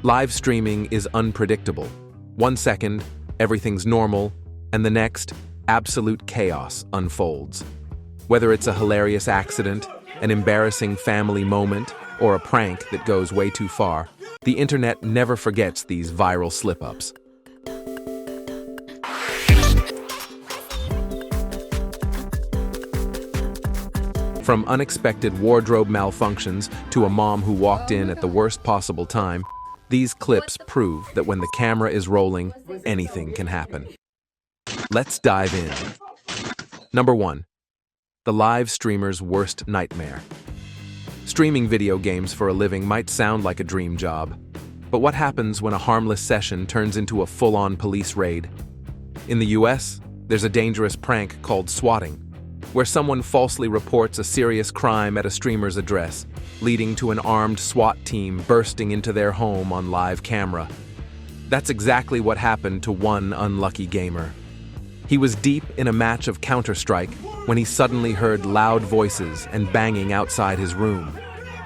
Live streaming is unpredictable. 1 second, everything's normal, and the next, absolute chaos unfolds. Whether it's a hilarious accident, an embarrassing family moment, or a prank that goes way too far, the internet never forgets these viral slip-ups. From unexpected wardrobe malfunctions to a mom who walked in at the worst possible time, these clips prove that when the camera is rolling, anything can happen. Let's dive in. Number 1. The live streamer's worst nightmare. Streaming video games for a living might sound like a dream job, but what happens when a harmless session turns into a full-on police raid? In the US, there's a dangerous prank called swatting, where someone falsely reports a serious crime at a streamer's address, leading to an armed SWAT team bursting into their home on live camera. That's exactly what happened to one unlucky gamer. He was deep in a match of Counter-Strike when he suddenly heard loud voices and banging outside his room.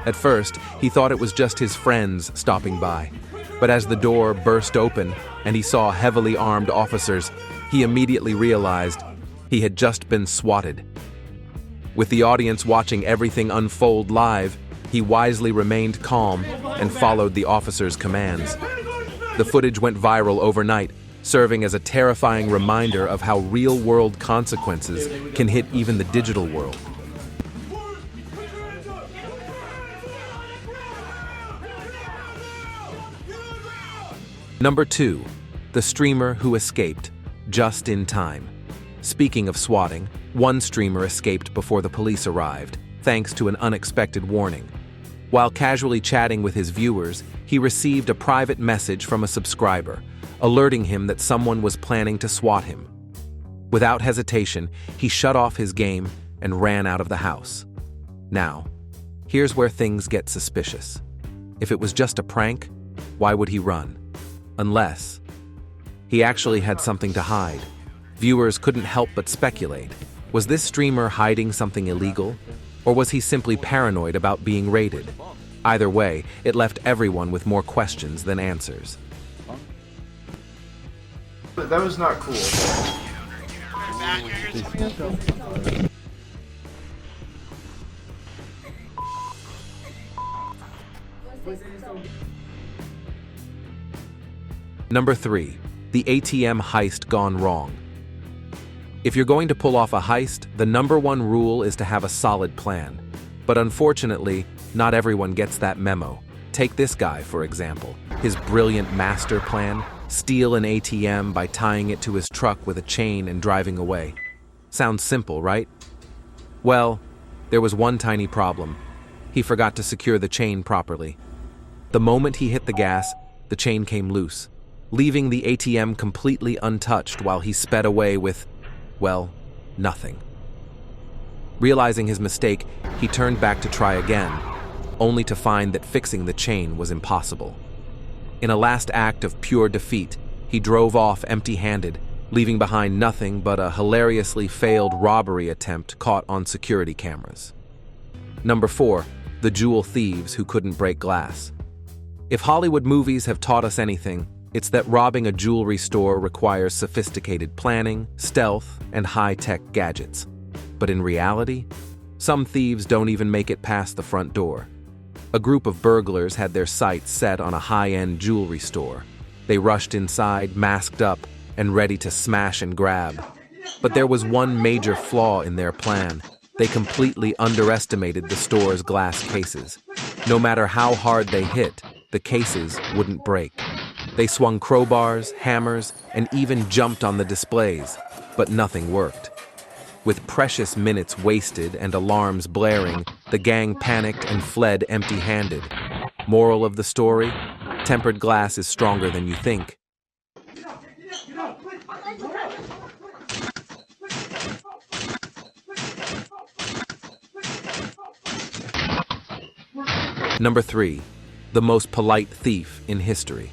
At first, he thought it was just his friends stopping by, but as the door burst open and he saw heavily armed officers, he immediately realized he had just been swatted. With the audience watching everything unfold live, he wisely remained calm and followed the officer's commands. The footage went viral overnight, serving as a terrifying reminder of how real-world consequences can hit even the digital world. Number 2. The streamer who escaped just in time. Speaking of swatting, one streamer escaped before the police arrived, thanks to an unexpected warning. While casually chatting with his viewers, he received a private message from a subscriber, alerting him that someone was planning to swat him. Without hesitation, he shut off his game and ran out of the house. Now, here's where things get suspicious. If it was just a prank, why would he run? Unless he actually had something to hide. Viewers couldn't help but speculate. Was this streamer hiding something illegal? Or was he simply paranoid about being raided? Either way, it left everyone with more questions than answers. That was not cool. Number 3. The ATM heist gone wrong. If you're going to pull off a heist, the number 1 rule is to have a solid plan. But unfortunately, not everyone gets that memo. Take this guy, for example. His brilliant master plan: steal an ATM by tying it to his truck with a chain and driving away. Sounds simple, right? Well, there was one tiny problem. He forgot to secure the chain properly. The moment he hit the gas, the chain came loose, leaving the ATM completely untouched while he sped away with, well, nothing. Realizing his mistake, he turned back to try again, only to find that fixing the chain was impossible. In a last act of pure defeat, he drove off empty-handed, leaving behind nothing but a hilariously failed robbery attempt caught on security cameras. Number 4. The jewel thieves who couldn't break glass. If Hollywood movies have taught us anything, it's that robbing a jewelry store requires sophisticated planning, stealth, and high-tech gadgets. But in reality, some thieves don't even make it past the front door. A group of burglars had their sights set on a high-end jewelry store. They rushed inside, masked up, and ready to smash and grab. But there was one major flaw in their plan. They completely underestimated the store's glass cases. No matter how hard they hit, the cases wouldn't break. They swung crowbars, hammers, and even jumped on the displays, but nothing worked. With precious minutes wasted and alarms blaring, the gang panicked and fled empty-handed. Moral of the story: tempered glass is stronger than you think. Number 3. The most polite thief in history.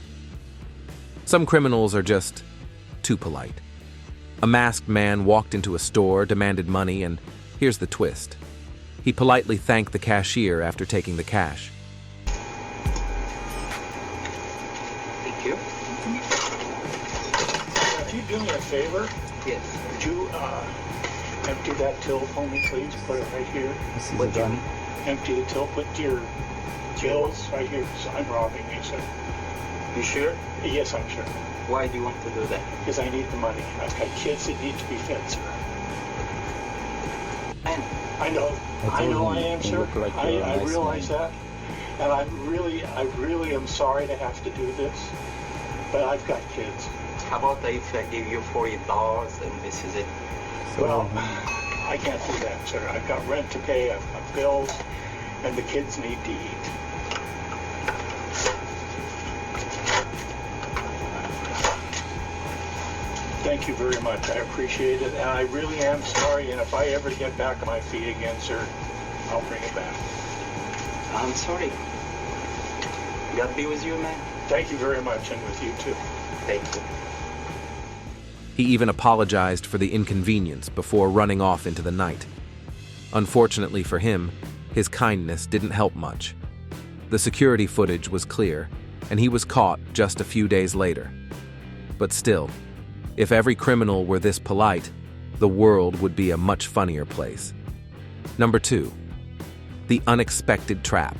Some criminals are just too polite. A masked man walked into a store, demanded money, and here's the twist. He politely thanked the cashier after taking the cash. do me a favor? Yes. Would you empty that till for me, please? Put it right here. This is a gun. Empty the till. Put your bills right here. So I'm robbing you, sir. You sure? Yes, I'm sure. Why do you want to do that? Because I need the money. I've got kids that need to be fed, sir. I know. I know I am, sir. Like I realize that. And I really am sorry to have to do this. But I've got kids. How about if I give you $40 and this is it? So, Well, I can't do that, sir. I've got rent to pay, I've got bills, and the kids need to eat. Thank you very much. I appreciate it, and I really am sorry, and if I ever get back on my feet again, sir, I'll bring it back. I'm sorry. God be with you, man. Thank you very much, and with you too. Thank you. He even apologized for the inconvenience before running off into the night. Unfortunately for him, his kindness didn't help much. The security footage was clear, and he was caught just a few days later. But still, if every criminal were this polite, the world would be a much funnier place. Number 2. The unexpected trap.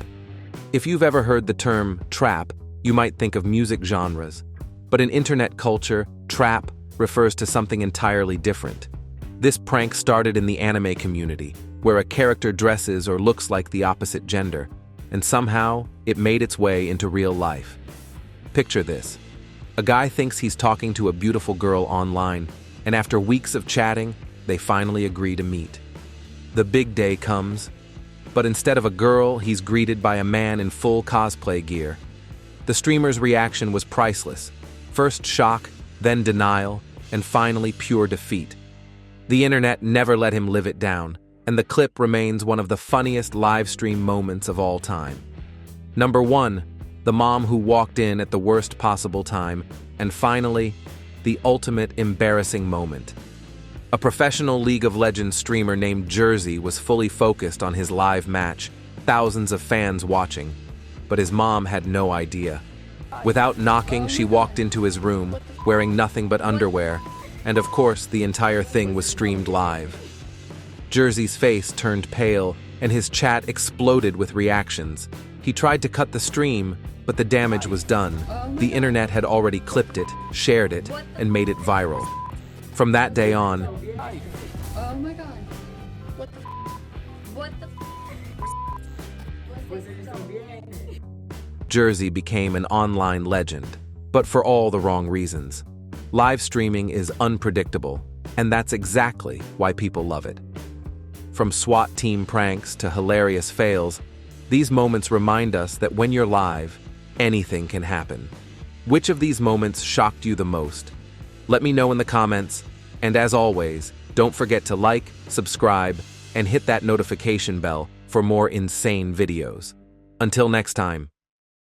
If you've ever heard the term trap, you might think of music genres. But in internet culture, trap refers to something entirely different. This prank started in the anime community, where a character dresses or looks like the opposite gender, and somehow it made its way into real life. Picture this. A guy thinks he's talking to a beautiful girl online, and after weeks of chatting, they finally agree to meet. The big day comes, but instead of a girl, he's greeted by a man in full cosplay gear. The streamer's reaction was priceless. First shock, then denial, and finally pure defeat. The internet never let him live it down, and the clip remains one of the funniest live stream moments of all time. Number 1, the mom who walked in at the worst possible time, and finally, the ultimate embarrassing moment. A professional League of Legends streamer named Jersey was fully focused on his live match, thousands of fans watching, but his mom had no idea. Without knocking, she walked into his room, wearing nothing but underwear, and of course, the entire thing was streamed live. Jersey's face turned pale, and his chat exploded with reactions. He tried to cut the stream, but the damage was done. The internet had already clipped it, shared it, and made it viral. From that day on, Oh my god. What the Jersey became an online legend, but for all the wrong reasons. Live streaming is unpredictable, and that's exactly why people love it. From SWAT team pranks to hilarious fails, these moments remind us that when you're live, anything can happen. Which of these moments shocked you the most? Let me know in the comments, and as always, don't forget to like, subscribe, and hit that notification bell for more insane videos. Until next time.